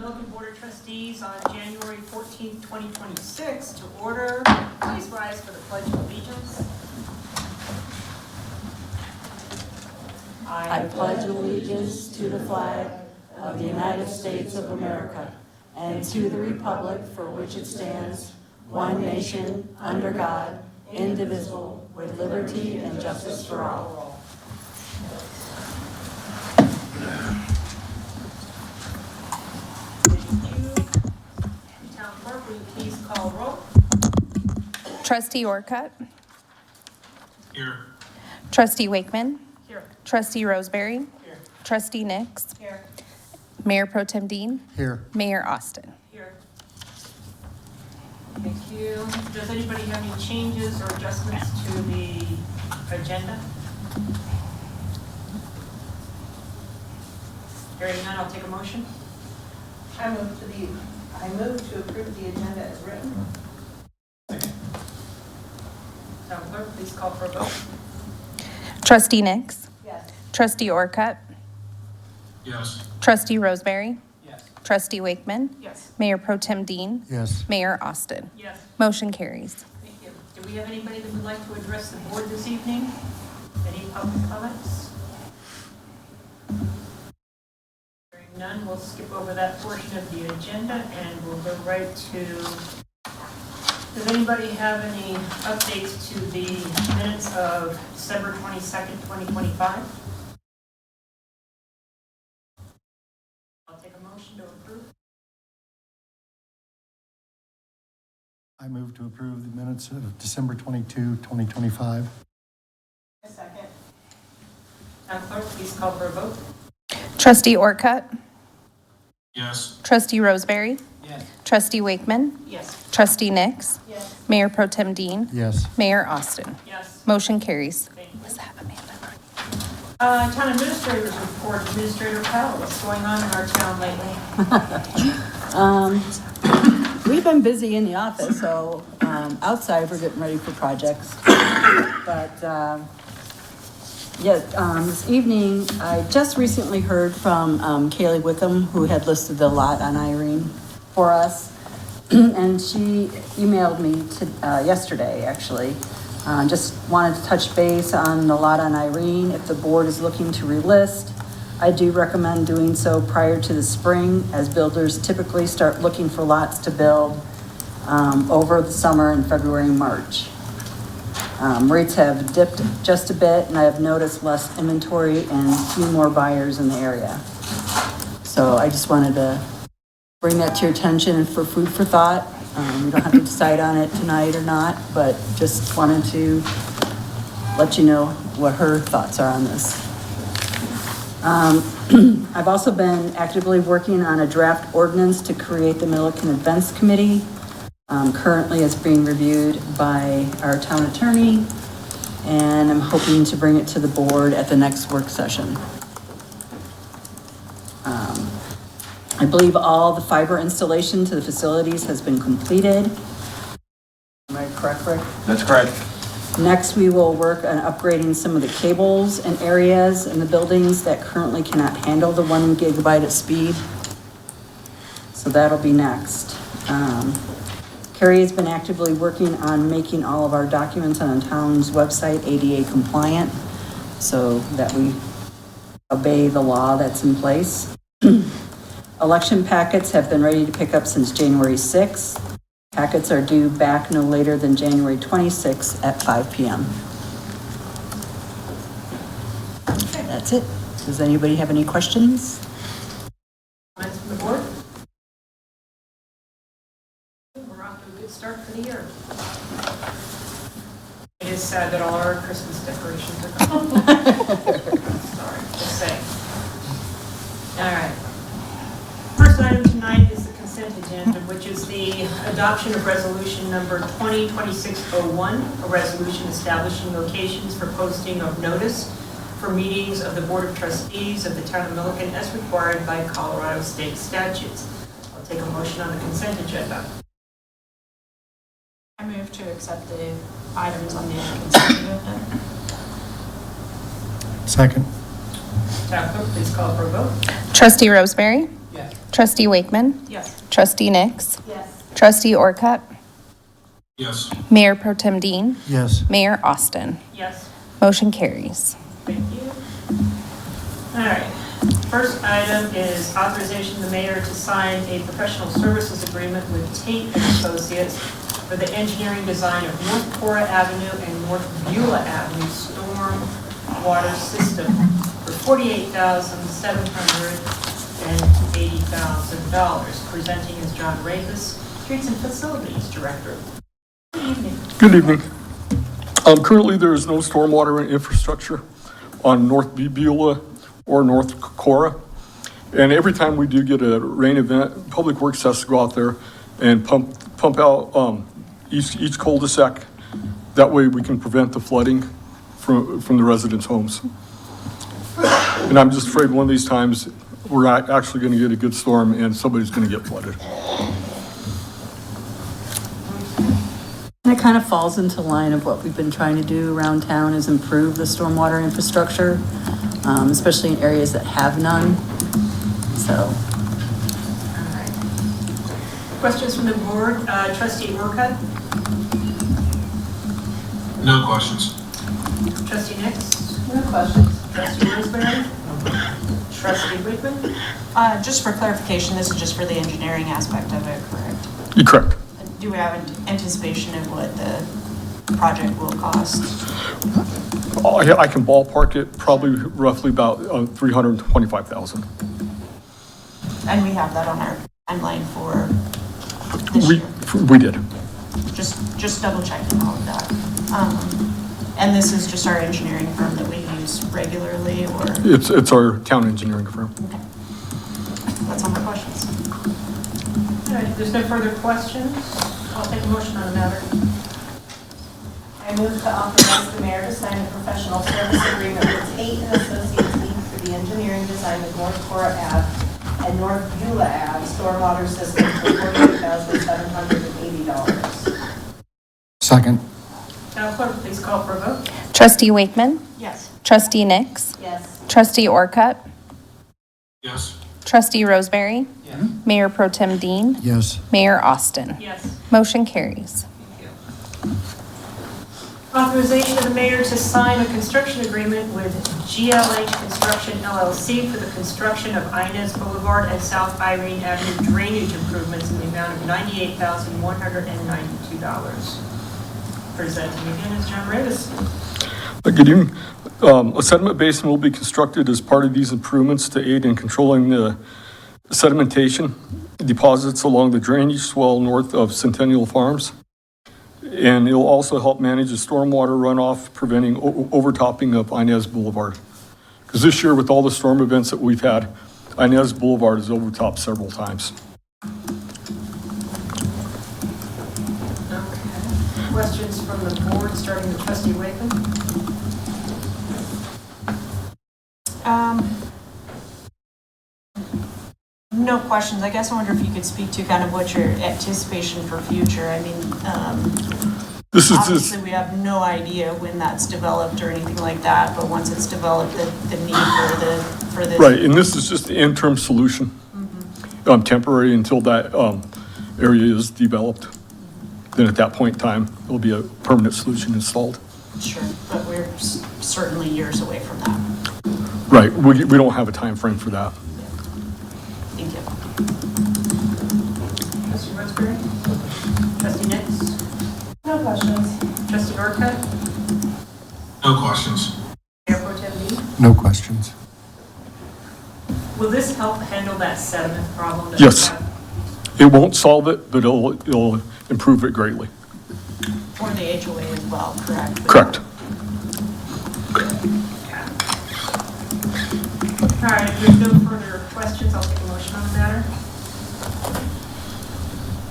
Milliken Board of Trustees on January 14th, 2026 to order. Please rise for the Pledge of Allegiance. I pledge allegiance to the flag of the United States of America and to the republic for which it stands, one nation, under God, indivisible, with liberty and justice for all. Thank you. Town Clerk, will you please call roll? Trustee Orcutt. Here. Trustee Wakeman. Here. Trustee Roseberry. Here. Trustee Nix. Here. Mayor Pro Tem Dean. Here. Mayor Austin. Here. Thank you. Does anybody have any changes or adjustments to the agenda? Hearing none, I'll take a motion. I move to approve the agenda as written. Town Clerk, please call for a vote. Trustee Nix. Yes. Trustee Orcutt. Yes. Trustee Roseberry. Yes. Trustee Wakeman. Yes. Mayor Pro Tem Dean. Yes. Mayor Austin. Yes. Motion carries. Thank you. Do we have anybody that would like to address the board this evening? Any public comments? Hearing none, we'll skip over that portion of the agenda and we'll go right to, does anybody have any updates to the minutes of December 22nd, 2025? I'll take a motion to approve. I move to approve the minutes of December 22, 2025. A second. Town Clerk, please call for a vote. Trustee Orcutt. Yes. Trustee Roseberry. Yes. Trustee Wakeman. Yes. Trustee Nix. Yes. Mayor Pro Tem Dean. Yes. Mayor Austin. Yes. Motion carries. Thank you. Was that Amanda? Town Administrator's Report, Administrator Powell, what's going on in our town lately? We've been busy in the office, so outside we're getting ready for projects. But this evening, I just recently heard from Kaylee Wickham, who had listed the lot on Irene for us. And she emailed me yesterday, actually. Just wanted to touch base on the lot on Irene. If the board is looking to relist, I do recommend doing so prior to the spring, as builders typically start looking for lots to build over the summer in February and March. Rates have dipped just a bit, and I have noticed less inventory and few more buyers in the area. So I just wanted to bring that to your attention and for food for thought. You don't have to decide on it tonight or not, but just wanted to let you know what her thoughts are on this. I've also been actively working on a draft ordinance to create the Milliken Events Committee. Currently it's being reviewed by our town attorney, and I'm hoping to bring it to the board at the next work session. I believe all the fiber installation to the facilities has been completed. Am I correct, Rick? That's correct. Next, we will work on upgrading some of the cables and areas in the buildings that currently cannot handle the 1 gigabyte at speed. So that'll be next. Carrie has been actively working on making all of our documents on the town's website ADA compliant, so that we obey the law that's in place. Election packets have been ready to pick up since January 6th. Packets are due back no later than January 26th at 5 p.m. That's it. Does anybody have any questions? Comments from the board? We're off to a good start for the year. It is sad that all our Christmas decorations are gone. Sorry, just saying. All right. First item tonight is the consent agenda, which is the adoption of resolution number 2026-01, a resolution establishing locations for posting of notice for meetings of the Board of Trustees of the Town of Milliken as required by Colorado state statutes. I'll take a motion on the consent agenda. I move to accept the items on the consent agenda. Second. Town Clerk, please call for a vote. Trustee Roseberry. Yes. Trustee Wakeman. Yes. Trustee Nix. Yes. Trustee Orcutt. Yes. Mayor Pro Tem Dean. Yes. Mayor Austin. Yes. Motion carries. Thank you. All right. First item is authorization of the mayor to sign a professional services agreement with Tate and Associates for the engineering design of North Cora Avenue and North Beulah Avenue storm water system for $48,780,000. Presenting is John Ravis, Streets and Facilities Director. Good evening. Good evening. Currently, there is no stormwater infrastructure on North Beulah or North Cora. And every time we do get a rain event, Public Works has to go out there and pump out each cul-de-sac. That way we can prevent the flooding from the residents' homes. And I'm just afraid one of these times we're actually going to get a good storm and somebody's going to get flooded. And it kind of falls into line of what we've been trying to do around town is improve the stormwater infrastructure, especially in areas that have none. So. All right. Questions from the board? Trustee Orcutt? No questions. Trustee Nix? No questions. Trustee Roseberry? Trustee Wakeman? Just for clarification, this is just for the engineering aspect of it, correct? You're correct. Do we have an anticipation of what the project will cost? I can ballpark it probably roughly about $325,000. And we have that on our timeline for this year. We did. Just double checking all of that. And this is just our engineering firm that we use regularly, or? It's our town engineering firm. Okay. That's all my questions. All right, if there's no further questions, I'll take a motion on the matter. I move to authorize the mayor to sign a professional service agreement with Tate and Associates Inc. for the engineering design of North Cora Ave and North Beulah Ave stormwater system for $48,780. Second. Now, clerk, please call for a vote. Trustee Wakeman. Yes. Trustee Nix. Yes. Trustee Orcutt. Yes. Trustee Roseberry. Yes. Mayor Pro Tem Dean. Yes. Mayor Austin. Yes. Motion carries. Thank you. Authorization of the mayor to sign a construction agreement with GLH Construction LLC for the construction of Inez Boulevard and South Irene Avenue drainage improvements in the amount of $98,192. Presenting again is John Ravis. Good evening. A sediment basin will be constructed as part of these improvements to aid in controlling the sedimentation deposits along the drainage swell north of Centennial Farms. And it'll also help manage the stormwater runoff, preventing overtopping of Inez Boulevard. Because this year, with all the storm events that we've had, Inez Boulevard is overtopped several times. Okay. Questions from the board, starting with Trustee Wakeman? No questions. I guess I wonder if you could speak to kind of what your anticipation for future. I mean, This is obviously we have no idea when that's developed or anything like that, but once it's developed, the need for this. right, and this is just the interim solution, temporary until that area is developed. Then at that point in time, there'll be a permanent solution installed. Sure, but we're certainly years away from that. Right, we don't have a time frame for that. Thank you. Trustee Roseberry? Trustee Nix? No questions. Trustee Orcutt? No questions. Mayor Pro Tem Dean? No questions. Will this help handle that sediment problem that we Yes. have? It won't solve it, but it'll improve it greatly. For the HOA as well, correct? Correct. All right, if there's no further questions, I'll take a motion on the matter.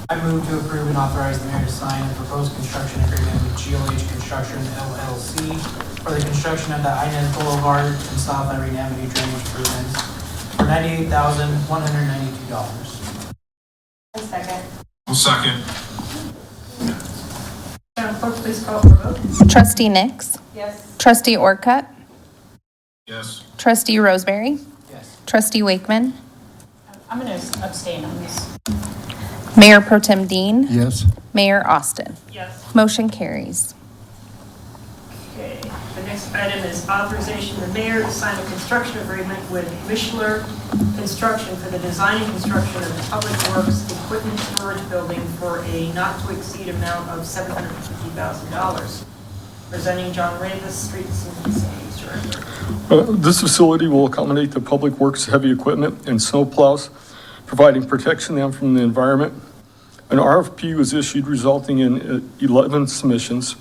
I move to approve and authorize the mayor to sign a proposed construction agreement with GLH Construction LLC for the construction of the Inez Boulevard and South Irene Avenue drainage improvements for $98,192. A second. I'll second. Madam Clerk, please call for a vote. Trustee Nix. Yes. Trustee Orcutt. Yes. Trustee Roseberry. Yes. Trustee Wakeman. I'm going to abstain on this. Mayor Pro Tem Dean. Yes. Mayor Austin. Yes. Motion carries. Okay, the next item is authorization of the mayor to sign a construction agreement with Mishler Construction for the design and construction of the Public Works Equipment Storage Building for a not-to-exceed amount of $750,000. Presenting John Ravis, Streets and Facilities Director. This facility will accommodate the Public Works heavy equipment and snow plows, providing protection them from the environment. An RFP was issued resulting in 11 submissions.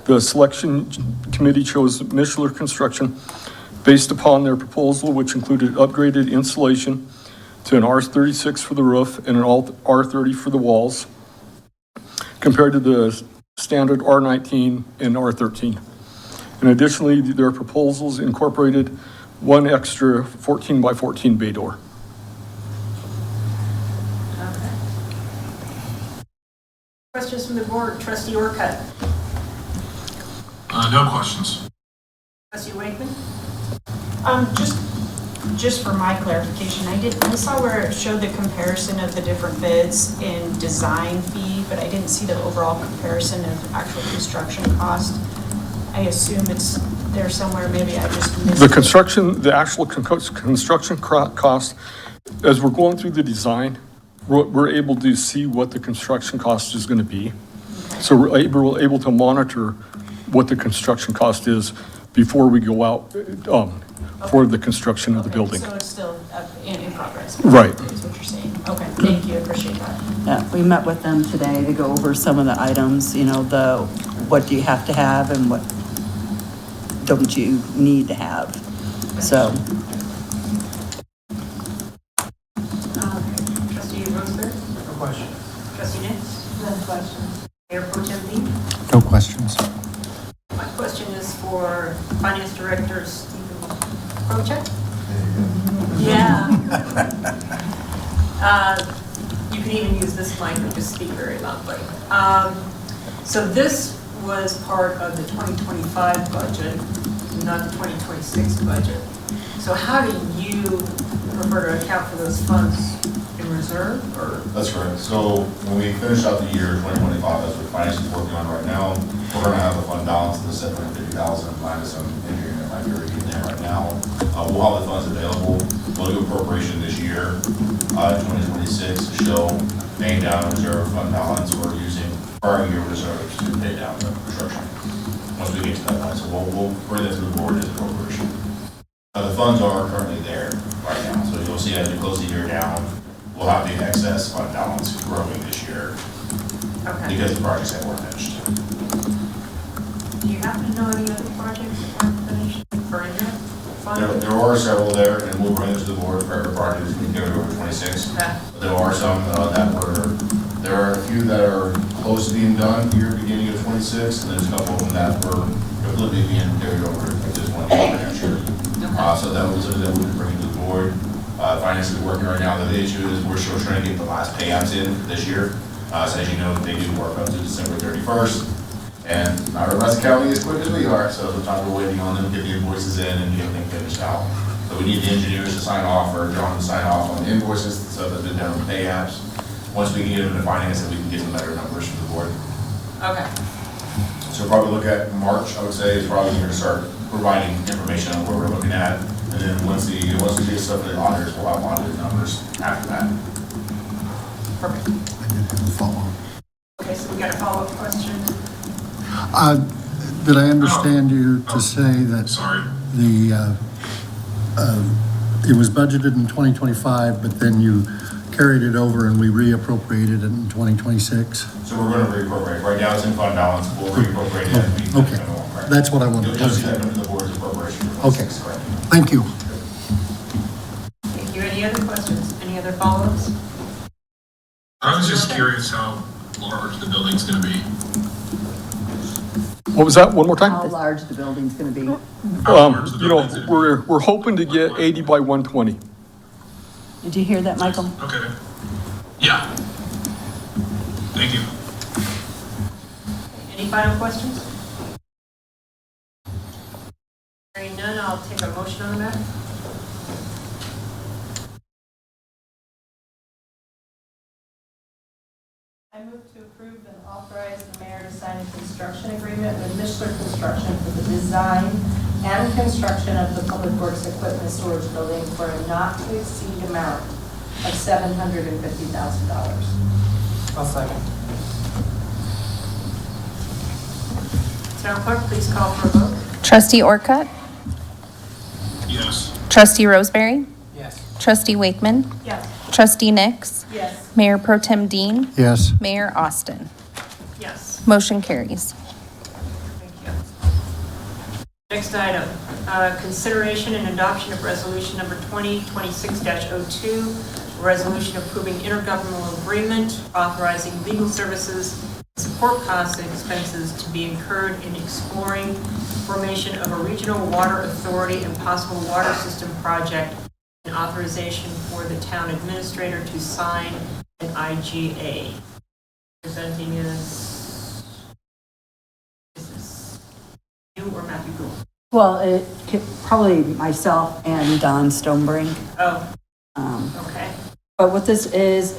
The selection committee chose Mishler Construction based upon their proposal, which included upgraded insulation to an R36 for the roof and an R30 for the walls, compared to the standard R19 and R13. And additionally, their proposals incorporated one extra 14 by 14 bay door. Okay. Questions from the board? Trustee Orcutt? No questions. Trustee Wakeman? Just for my clarification, I saw where it showed the comparison of the different bids in design fee, but I didn't see the overall comparison of actual construction cost. I assume it's there somewhere, maybe I just missed The it. construction, the actual construction cost, as we're going through the design, we're able to see what the construction cost is going to be. So we're able to monitor what the construction cost is before we go out for the construction of the Okay, building. So it's still in progress. Right. Is what you're saying. Okay, thank you, appreciate that. Yeah, we met with them today to go over some of the items, what do you have to have and what don't you need to have. So, Trustee Roseberry? No question. Trustee Nix? No question. Mayor Pro Tem Dean? No questions. My question is for Finance Director Stephen Prочek. Yeah. You can even use this mic and just speak very loudly. So this was part of the 2025 budget, not the 2026 budget. So how do you prefer to account for those funds in reserve or? That's correct. So when we finish out the year 2025, that's what finance is working on right now, we're going to have the fund balance of the 750,000 minus some engineering that might be already in there right now. We'll have the funds available. We'll do appropriation this year, 2026, to show paying down reserve fund balance or using prior year reserves to pay down the construction. Once we get to that point, so we'll bring that to the board as appropriation. The funds are currently there right now, so you'll see as we close the year down, we'll have the excess fund balance growing this year Okay. because the projects that weren't finished. Do you happen to know any other projects that weren't finished or in that fund? There are several there, and we'll bring them to the board for every project that we carry over 26. Okay. But there are some there are a few that are close to being done here, beginning of 26, and there's a couple of them that were completely being carried over at this point next year. So that was something that we would bring to the board. Finance is working right now. The issue is we're still trying to get the last payouts in this year. So as you know, they do work up to December 31st. And not everybody's counting as quick as we are, so sometimes we're waiting on them to get the invoices in and get everything finished out. So we need the engineers to sign off, or John to sign off on the invoices, so that's been done with pay apps. Once we can get them into finance, then we can get some better numbers from the board. Okay. So probably look at March, I would say, is probably going to start providing information on what we're looking at. And then once we get stuff to the auditors, we'll have audited numbers after that. Perfect. I did have a follow-up. Okay, so we got a follow-up question. Did I understand you to say that Sorry. it was budgeted in 2025, but then you carried it over and we reappropriated it in 2026? So we're going to reappropriate. Right now it's in fund balance. We'll reappropriate it. as we Okay. come along, right? That's what I wanted. You'll see that come to the board's appropriation. for Okay. 26, correct? Thank you. Thank you. Any other questions? Any other follow-ups? I was just curious how large the building's gonna be. What was that? One more how time? large the building's gonna be? How large the building's gonna be. We're hoping to get 80 by 120. Did you hear that, Michael? Okay. Yeah. Thank you. Any final questions? Hearing none, I'll take a motion on the matter. I move to approve and authorize the mayor to sign a construction agreement with Mishler Construction for the design and construction of the Public Works Equipment Storage Building for a not-to-exceed amount of $750,000. I'll second. Madam Clerk, please call for a vote. Trustee Orcutt? Yes. Trustee Roseberry? Yes. Trustee Wakeman? Yes. Trustee Nix? Yes. Mayor Pro Tem Dean? Yes. Mayor Austin? Yes. Motion carries. Thank you. Next item, consideration and adoption of resolution number 2026-02, a resolution approving intergovernmental agreement authorizing legal services, support costs and expenses to be incurred in exploring formation of a regional water authority and possible water system project, and authorization for the town administrator to sign an IGA. Presenting is this you or Matthew Gould? Well, it could probably myself and Don Stonebrink. Oh, Um, okay. But what this is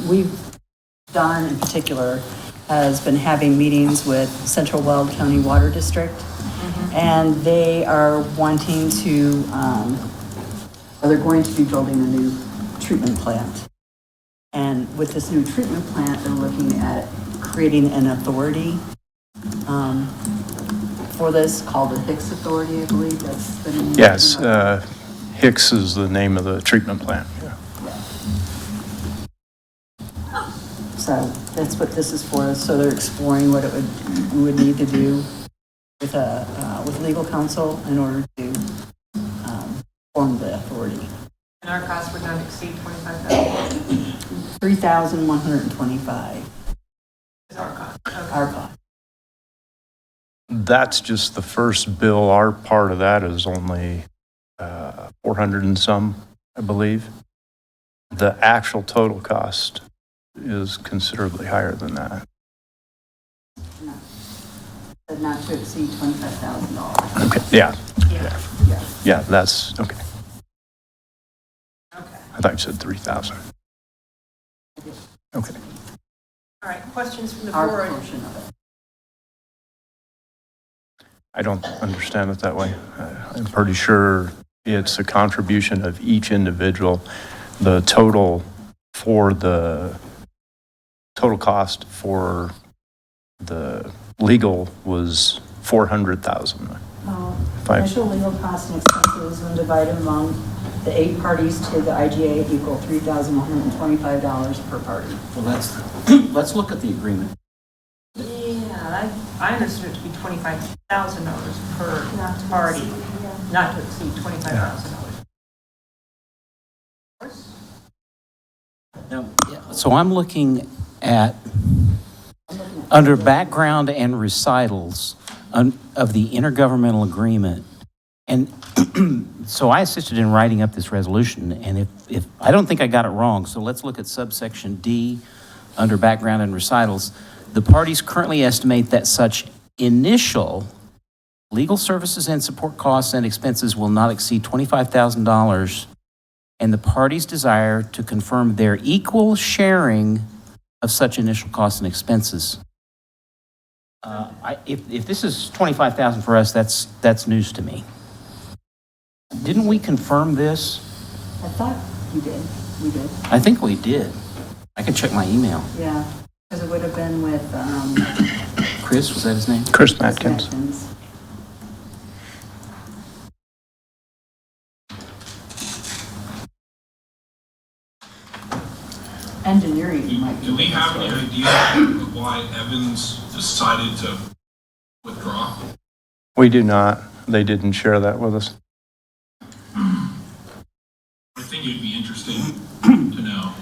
we've, Don in particular, has been having meetings with Central Weld County Water District, and they are wanting to, they're going to be building a new treatment plant. And with this new treatment plant, they're looking at creating an authority for this called the Hicks Authority, I believe that's the name. Yes, Hicks is the name of the treatment plant. So that's what this is for. So they're exploring what we would need to do with legal counsel in order to form the authority. And our costs would not exceed $25,000 $3,125. is our cost. Okay. Our cost. That's just the first bill. Our part of that is only 400 and some, I believe. The actual total cost is considerably higher than that. But not to exceed $25,000. Okay, yeah, Yeah. yeah, that's, okay. Okay. I thought you said 3,000. Okay. All right. Questions from the Our board? portion of it. I don't understand it that way. I'm pretty sure it's a contribution of each individual. The total cost for the legal was 400,000. Initial legal costs and expenses when divided among the 8 parties to the IGA equal $3,125 per party. Well, let's look at the agreement. Yeah, I understood it to be $25,000 per party, not to exceed $25,000. Now, so I'm looking at, under background and recitals of the intergovernmental agreement, and so I assisted in writing up this resolution, and if I don't think I got it wrong, so let's look at subsection D, under background and recitals. The parties currently estimate that such initial legal services and support costs and expenses will not exceed $25,000, and the parties desire to confirm their equal sharing of such initial costs and expenses. If this is $25,000 for us, that's news to me. Didn't we confirm this? I thought you did. We did. I think we did. I can check my email. Yeah, because it would have been with Chris, was that his name? Chris Chris Matkins. Matkins. Engineering might be. Do we have any idea of why Evans decided to withdraw? We do not. They didn't share that with us. I think it'd be interesting to know.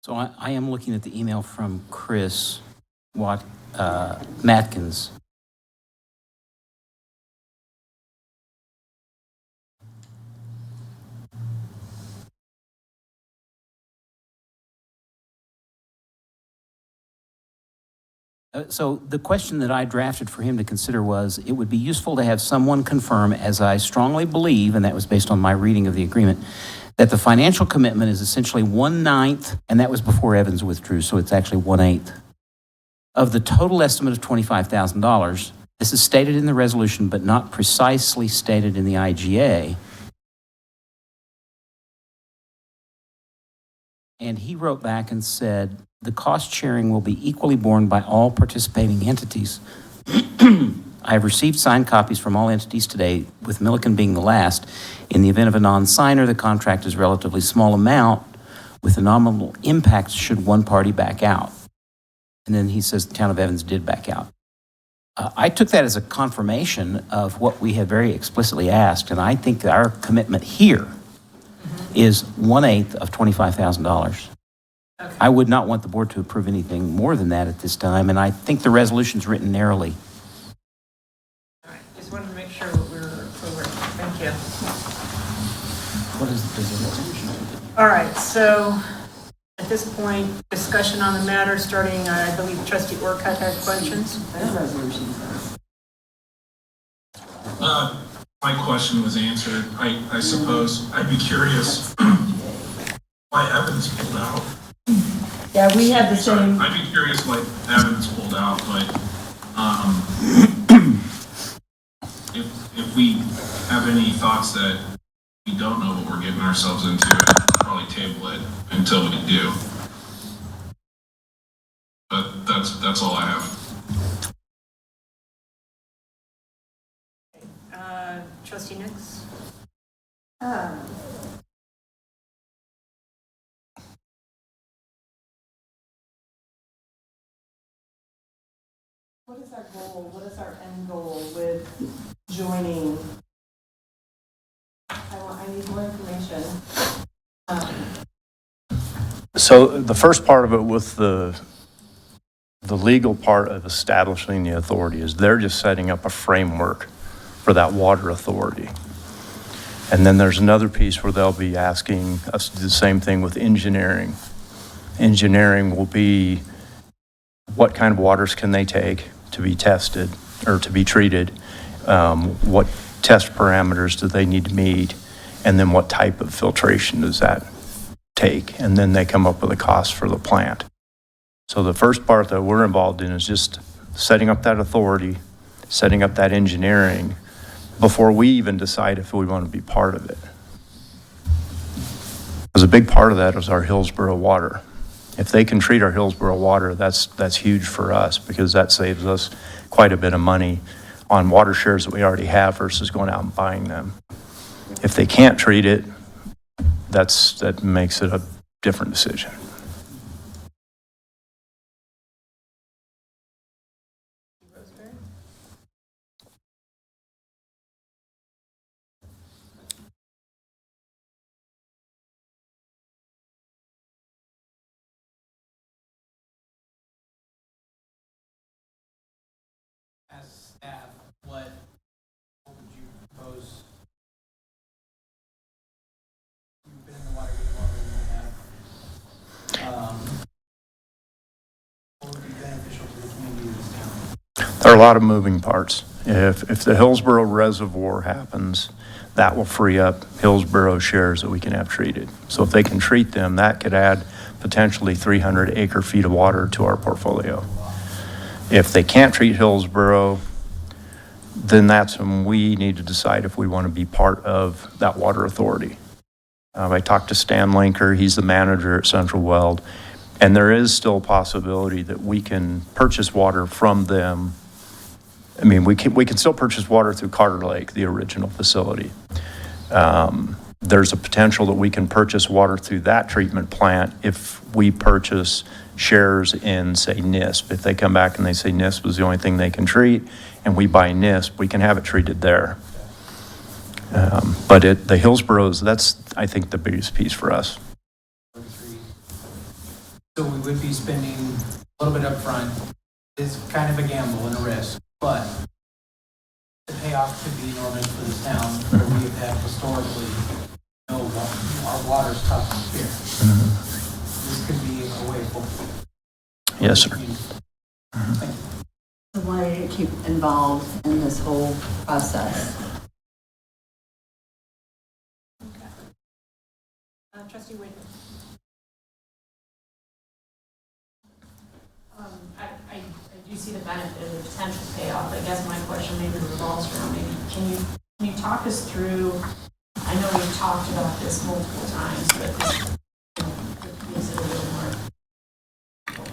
So I am looking at the email from Chris Matkins. So the question that I drafted for him to consider was, it would be useful to have someone confirm, as I strongly believe, and that was based on my reading of the agreement, that the financial commitment is essentially 1/9, and that was before Evans withdrew, so it's actually 1/8, of the total estimate of $25,000. This is stated in the resolution, but not precisely stated in the IGA. And he wrote back and said, the cost sharing will be equally borne by all participating entities. I have received signed copies from all entities today, with Milliken being the last. In the event of a non-signer, the contract is a relatively small amount with a nominal impact should one party back out. And then he says the town of Evans did back out. I took that as a confirmation of what we had very explicitly asked, and I think that our commitment here is 1/8 of $25,000. Okay. I would not want the board to approve anything more than that at this time, and I think the resolution's written narrowly. All right, just wanted to make sure that we're clear. Thank you. What is the resolution? All right, so at this point, discussion on the matter, starting, I believe trustee Orcutt had questions. My question was answered. I suppose I'd be curious why Evans pulled out. Yeah, we had the same. I'd be curious why Evans pulled out, but if we have any thoughts that we don't know what we're getting ourselves into, I'd probably table it until we do. But that's all I have. Trustee Nix? What is our goal? What is our end goal with joining? I need more information. So the first part of it with the legal part of establishing the authority is they're just setting up a framework for that water authority. And then there's another piece where they'll be asking us to do the same thing with engineering. Engineering will be what kind of waters can they take to be tested or to be treated, what test parameters do they need to meet, and then what type of filtration does that take, and then they come up with a cost for the plant. So the first part that we're involved in is just setting up that authority, setting up that engineering before we even decide if we want to be part of it. Because a big part of that is our Hillsborough water. If they can treat our Hillsborough water, that's huge for us because that saves us quite a bit of money on water shares that we already have versus going out and buying them. If they can't treat it, that makes it a different decision. As staff, what would you propose? You've been in the water game longer than we have. What would be beneficial to the community of this town? There are a lot of moving parts. If the Hillsborough Reservoir happens, that will free up Hillsborough shares that we can have treated. So if they can treat them, that could add potentially 300 acre feet of water to our portfolio. If they can't treat Hillsborough, then that's when we need to decide if we want to be part of that water authority. I talked to Stan Linker, he's the manager at Central Weld, and there is still a possibility that we can purchase water from them. I mean, we can still purchase water through Carter Lake, the original facility. There's a potential that we can purchase water through that treatment plant if we purchase shares in, say, NISP. If they come back and they say NISP was the only thing they can treat, and we buy NISP, we can have it treated there. But the Hillsboroughs, that's, I think, the biggest piece for us. So we would be spending a little bit upfront. It's kind of a gamble and a risk, but the payoff could be enormous for this town, where we have had historically no, our water's tough here. This could be a way forward. Yes, sir. Thank you. So why do you keep involved in this whole process? Trustee Whitman. I do see the benefit of the potential payoff. I guess my question maybe revolves around maybe, can you talk us through, I know we've talked about this multiple times, but this, makes it a little more,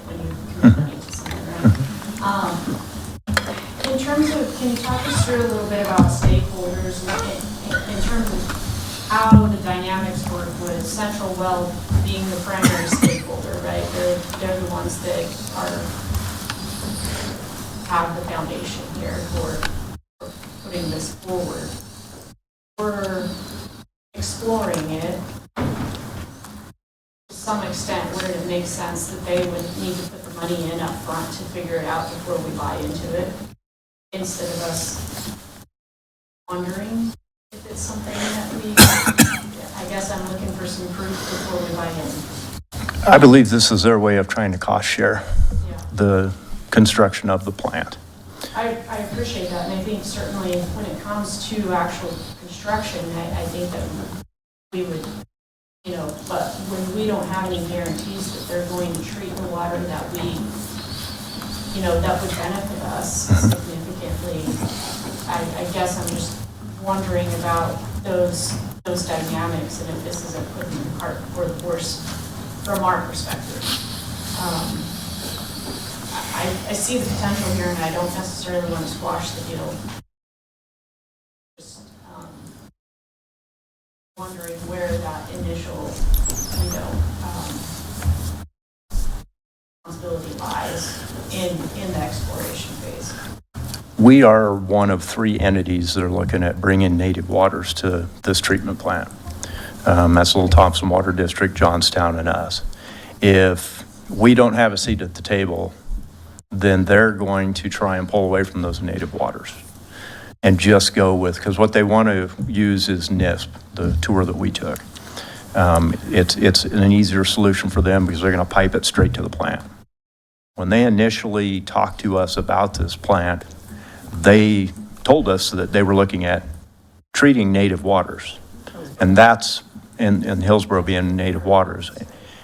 when you commit money to something, right? In terms of, can you talk us through a little bit about stakeholders in terms of how the dynamics work with Central Well being the primary stakeholder, right? They're the ones that have the foundation here for putting this forward. We're exploring it to some extent where it makes sense that they would need to put the money in up front to figure it out before we buy into it, instead of us wondering if it's something that we, I guess I'm looking for some proof before we buy in. I believe this is their way of trying to cost share Yeah. the construction of the plant. I appreciate that, and I think certainly when it comes to actual construction, I think that we would, but when we don't have any guarantees that they're going to treat the water that we, that would benefit us significantly, I guess I'm just wondering about those dynamics and if this isn't putting the cart before the horse from our perspective. I see the potential here, and I don't necessarily want to squash the deal. Just wondering where that initial, responsibility lies in the exploration phase. We are one of 3 entities that are looking at bringing native waters to this treatment plant. That's Little Thompson Water District, Johnstown, and us. If we don't have a seat at the table, then they're going to try and pull away from those native waters and just go with, because what they want to use is NISP, the tour that we took. It's an easier solution for them because they're going to pipe it straight to the plant. When they initially talked to us about this plant, they told us that they were looking at treating native waters. And that's, in Hillsborough being native waters,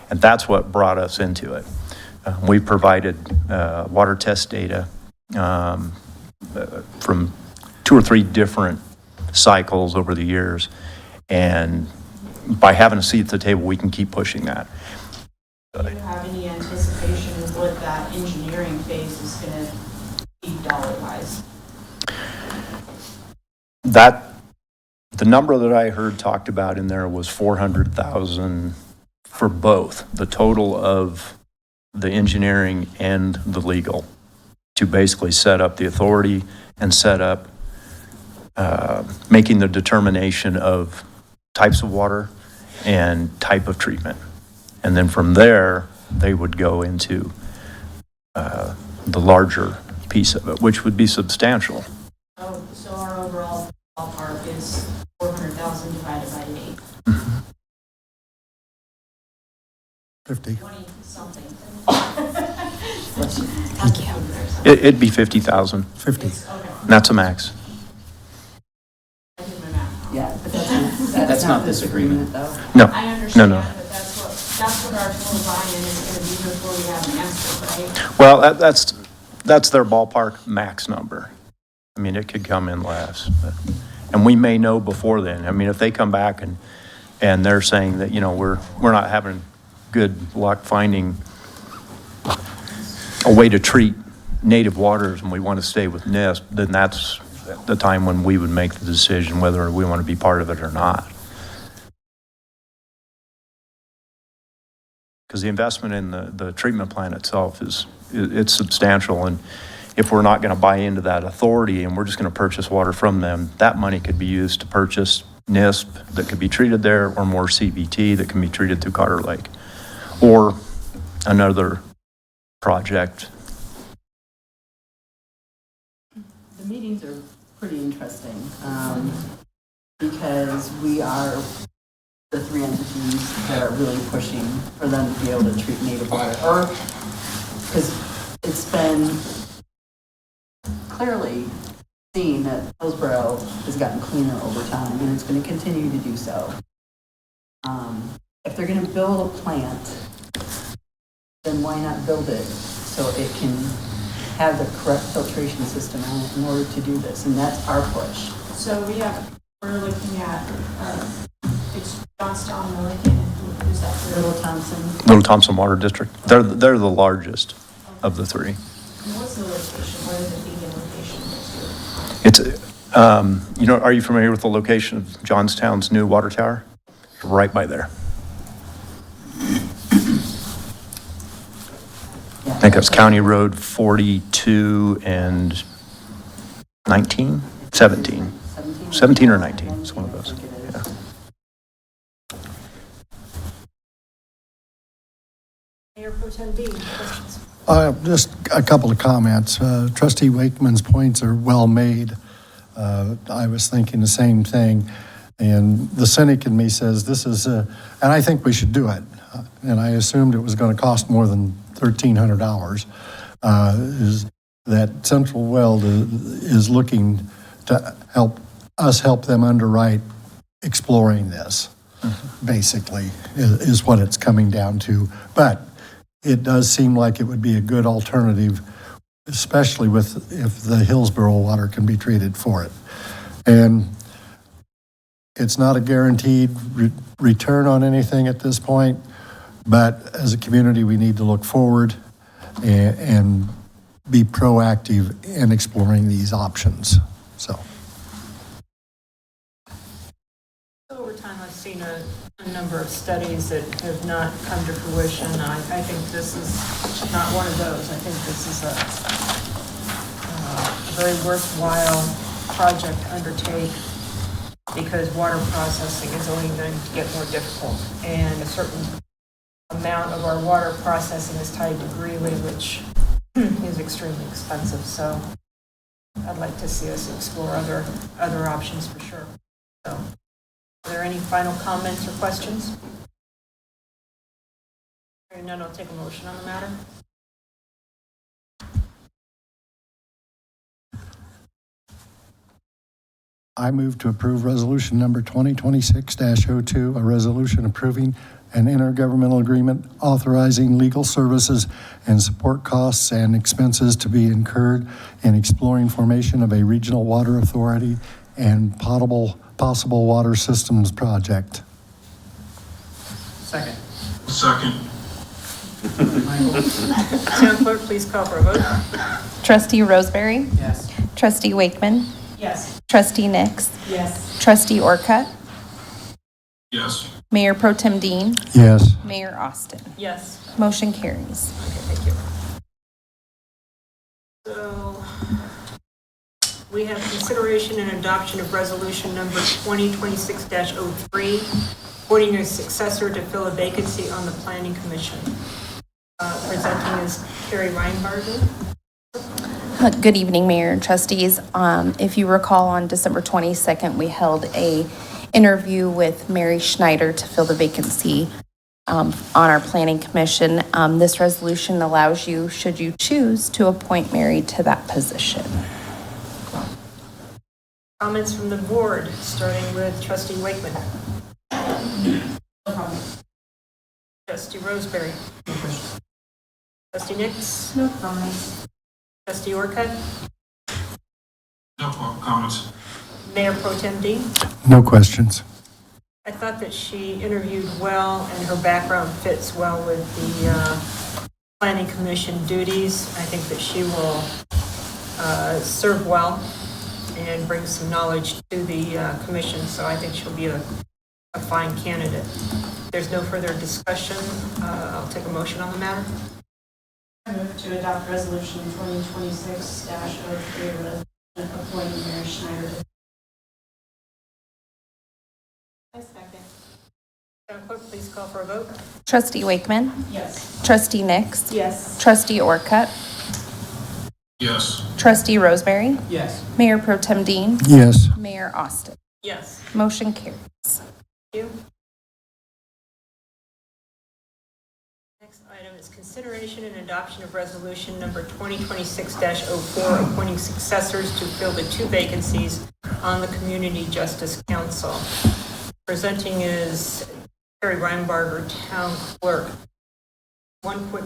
and that's what brought us into it. We provided water test data from 2 or 3 different cycles over the years, and by having a seat at the table, we can keep pushing that. Do you have any anticipation of what that engineering phase is going to be dollar-wise? The number that I heard talked about in there was $400,000 for both, the total of the engineering and the legal, to basically set up the authority and set up making the determination of types of water and type of treatment. And then from there, they would go into the larger piece of it, which would be substantial. Oh, so our overall ballpark is 400,000 divided by 8. 50. 20-something. Thank you. It'd be 50,000. 50. Okay. That's a max. I did my math. Yeah, but That's not this agreement. though. No, I no, understand, no. but that's what our total buy-in is going to be before we have an answer, right? Well, that's their ballpark max number. I mean, it could come in less, and we may know before then. I mean, if they come back and they're saying that, we're not having good luck finding a way to treat native waters and we want to stay with NISP, then that's the time when we would make the decision whether we want to be part of it or not. Because the investment in the treatment plant itself it's substantial, and if we're not going to buy into that authority and we're just going to purchase water from them, that money could be used to purchase NISP that could be treated there, or more CBT that can be treated through Carter Lake, or another project. The meetings are pretty interesting, because we are the three entities that are really pushing for them to be able to treat native water, or, because it's been clearly seen that Hillsborough has gotten cleaner over time, and it's going to continue to do so. If they're going to build a plant, then why not build it so it can have the correct filtration system on it in order to do this? And that's our push. So we're looking at, it's Johnstown, Milliken, and who's that through? Little Thompson. Little Thompson Water District. They're the largest of the three. And what's the location? Where is the Beacon location next to it? It's, are you familiar with the location of Johnstown's new water tower? Right by there. I think that's County Road 42 and 19, 17. 17 or 19, it's one of those. Yeah. Mayor Pro Tem Dean, questions? Just a couple of comments. Trustee Wakeman's points are well made. I was thinking the same thing. And the cynic in me says this is, and I think we should do it. And I assumed it was going to cost more than $1,300. Is that Central Weld is looking to help them underwrite exploring this, basically, is what it's coming down to. But it does seem like it would be a good alternative, especially if the Hillsborough water can be treated for it. And it's not a guaranteed return on anything at this point, but as a community, we need to look forward and be proactive in exploring these options. So. Over time, I've seen a number of studies that have not come to fruition. I think this is not one of those. I think this is a very worthwhile project to undertake, because water processing is only going to get more difficult. And a certain amount of our water processing is tied to Greeley, which is extremely expensive. So I'd like to see us explore other options for sure. So, are there any final comments or questions? Hearing none, I'll take a motion on the matter. I move to approve resolution number 2026-02, a resolution approving an intergovernmental agreement authorizing legal services and support costs and expenses to be incurred in exploring formation of a regional water authority and possible water systems project. Second. Second. Town clerk, please call for a vote. Trustee Roseberry. Yes. Trustee Wakeman. Yes. Trustee Nix. Yes. Trustee Orcutt. Yes. Mayor Pro Tem Dean. Yes. Mayor Austin. Yes. Motion carries. Okay, thank you. So we have consideration and adoption of resolution number 2026-03, appointing a successor to fill a vacancy on the Planning Commission. Presenting is Carrie Reinbarger. Good evening, Mayor and Trustees. If you recall, on December 22nd, we held a interview with Mary Schneider to fill the vacancy on our Planning Commission. This resolution allows you, should you choose, to appoint Mary to that position. Comments from the board, starting with Trustee Wakeman. No problem. Trustee Roseberry. Trustee Nix. No comments. Trustee Orcutt. No comments. Mayor Pro Tem Dean. No questions. I thought that she interviewed well and her background fits well with the Planning Commission duties. I think that she will serve well and bring some knowledge to the commission, so I think she'll be a fine candidate. If there's no further discussion, I'll take a motion on the matter. I move to adopt resolution 2026-03, appointing Mary Schneider. I second. Madam Clerk, please call for a vote. Trustee Wakeman, Yes. Trustee Nix, Yes. Trustee Orcutt, Yes. Trustee Roseberry, Yes. Mayor Pro Tem Dean, Yes. Mayor Austin. Yes. Motion carries. Thank you. Next item is consideration and adoption of resolution number 2026-04, appointing successors to fill the 2 vacancies on the Community Justice Council. Presenting is Terry Reinbarger, Town Clerk. One quick,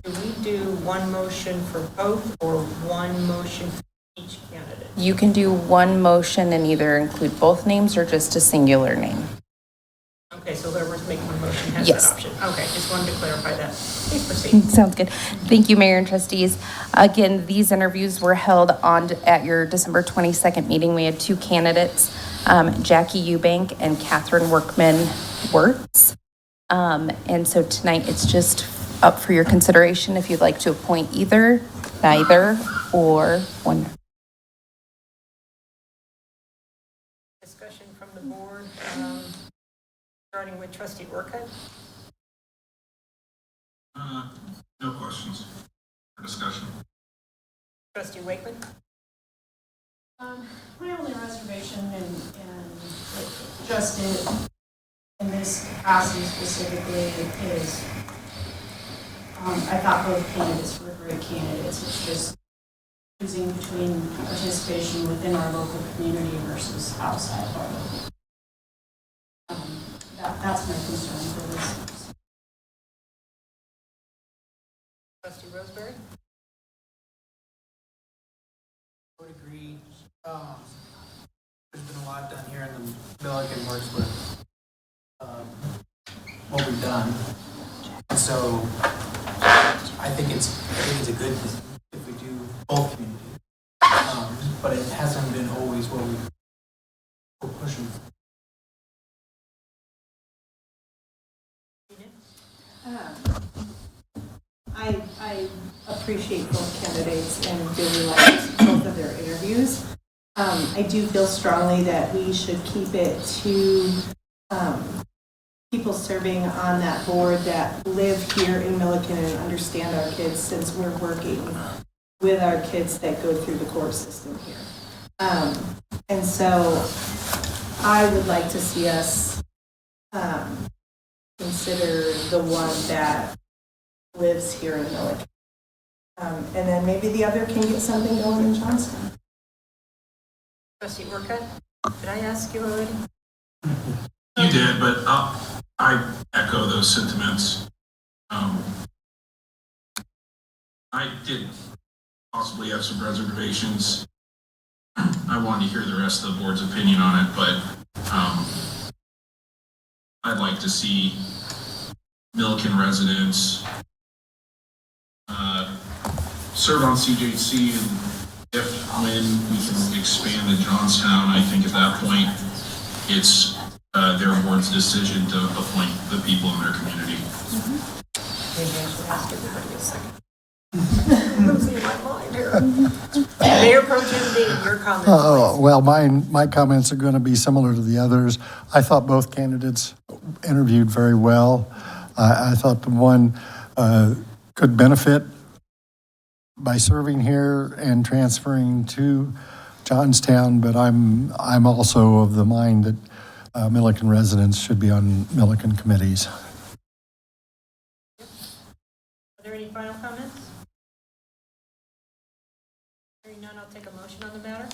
do we do one motion for both or one motion for each candidate? You can do one motion and either include both names or just a singular name. Okay, so whoever's making the motion has Yes. that option. Okay, just wanted to clarify that. Please proceed. Sounds good. Thank you, Mayor and Trustees. Again, these interviews were held at your December 22nd meeting. We had 2 candidates, Jackie Eubank and Catherine Workman-Wirtz. And so tonight, it's just up for your consideration if you'd like to appoint either, neither, or one. Discussion from the board, starting with Trustee Orcutt. No questions for discussion. Trustee Wakeman. My only reservation and just in this capacity specifically is, I thought both candidates were great candidates. It's just choosing between participation within our local community versus outside of our local. That's my concern for this. Trustee Roseberry. I would agree. There's been a lot done here in the Milliken works with what we've done. And so I think it's a good thing if we do both communities. But it hasn't been always what we're pushing for. I appreciate both candidates and really liked both of their interviews. I do feel strongly that we should keep it to people serving on that board that live here in Milliken and understand our kids, since we're working with our kids that go through the court system here. And so I would like to see us consider the one that lives here in Milliken. And then maybe the other can get something going in Johnstown. Trustee Orcutt, did I ask you already? You did, but I echo those sentiments. I did possibly have some reservations. I wanted to hear the rest of the board's opinion on it, but I'd like to see Milliken residents serve on CJC, and when we can expand to Johnstown, I think at that point, it's their board's decision to appoint the people in their community. Maybe I should ask everybody a second. Losing my mind here. Mayor Pro Tem Dean, your comments, please. Well, my comments are going to be similar to the others. I thought both candidates interviewed very well. I thought the one could benefit by serving here and transferring to Johnstown, but I'm also of the mind that Milliken residents should be on Milliken committees. Are there any final comments? Hearing none, I'll take a motion on the matter.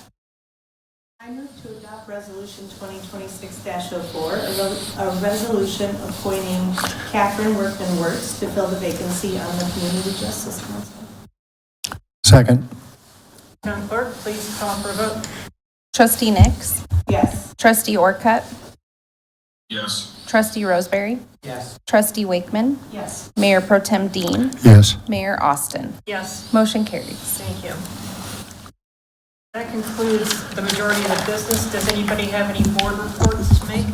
I move to adopt Resolution 2026-04, a resolution appointing Catherine Workman-Wirtz to fill the vacancy on the Community Justice Council. Second. Town Clerk, please call for a vote. Trustee Nix, Yes. Trustee Orcutt, Yes. Trustee Roseberry, Yes. Trustee Wakeman, Yes. Mayor Pro Tem Dean, Yes. Mayor Austin. Yes, Motion carries. thank you. That concludes the majority of the business. Does anybody have any board reports to make?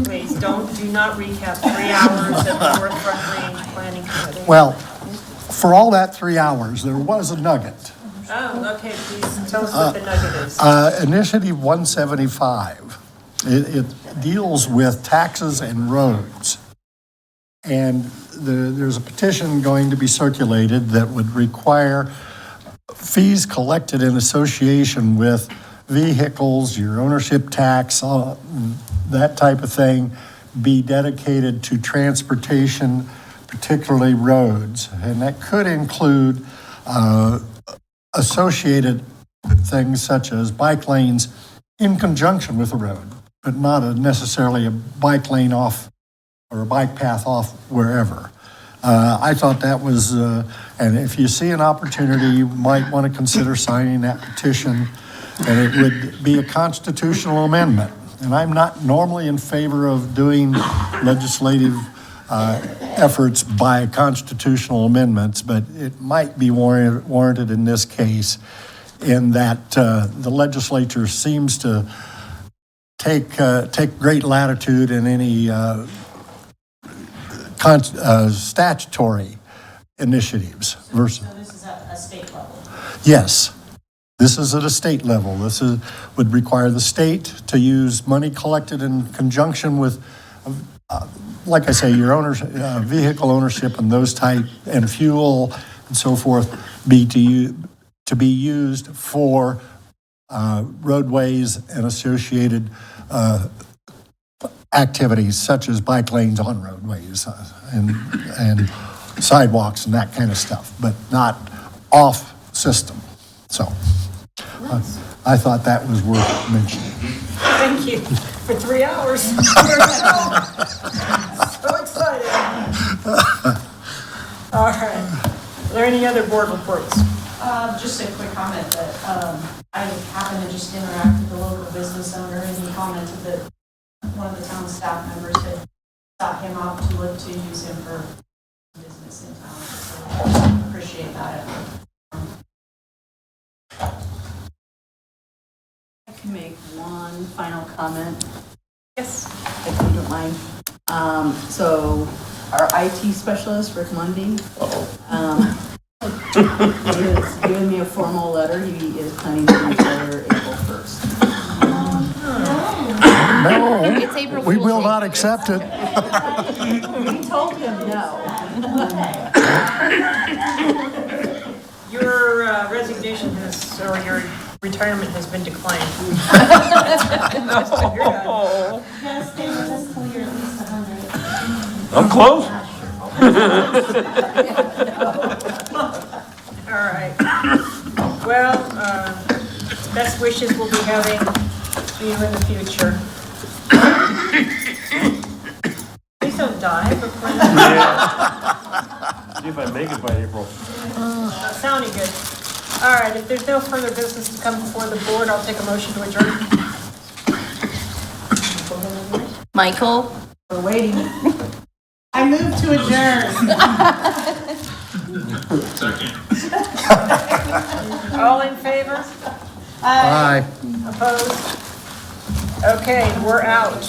Please do not recap 3 hours of the North Front Range Planning Committee. Well, for all that 3 hours, there was a nugget. Oh, okay, please tell us what the nugget is. Initiative 175. deals with taxes and roads. And there's a petition going to be circulated that would require fees collected in association with vehicles, your ownership tax, that type of thing, be dedicated to transportation, particularly roads. And that could include associated things such as bike lanes in conjunction with the road, but not necessarily a bike lane off or a bike path off wherever. I thought that was, and if you see an opportunity, you might want to consider signing that petition, and it would be a constitutional amendment. And I'm not normally in favor of doing legislative efforts by constitutional amendments, but it might be warranted in this case, in that the legislature seems to take great latitude in any statutory initiatives versus. So this is at a state level? Yes, this is at a state level. This would require the state to use money collected in conjunction with, like I say, your vehicle ownership and those type, and fuel and so forth, to be used for roadways and associated activities such as bike lanes on roadways and sidewalks and that kind of stuff, but not off system. So I thought that was worth mentioning. Thank you for 3 hours. So excited. All right. Are there any other board reports? Just a quick comment that I happened to just interact with the local business owner, and he commented that one of the town staff members had sought him out to look to use him for business in town. So I appreciate that effort. I can make one final comment, Yes. if you don't mind. So our IT specialist, Rick Mundy, he has given me a formal letter. He is planning to retire April 1st. No, It's April we Fool's will Day. not accept it. We told him no. Your resignation has, or your retirement has been declined. You gotta stay with us till you're at least 100. I'm close. All right. Well, best wishes we'll be having you in the future. Please don't die before See if I make it by April. sounding good. All right, if there's no further business to come before the board, I'll take a motion to adjourn. Michael? We're waiting. I move to adjourn. Second. All in favor? Aye. Opposed? Okay, we're out.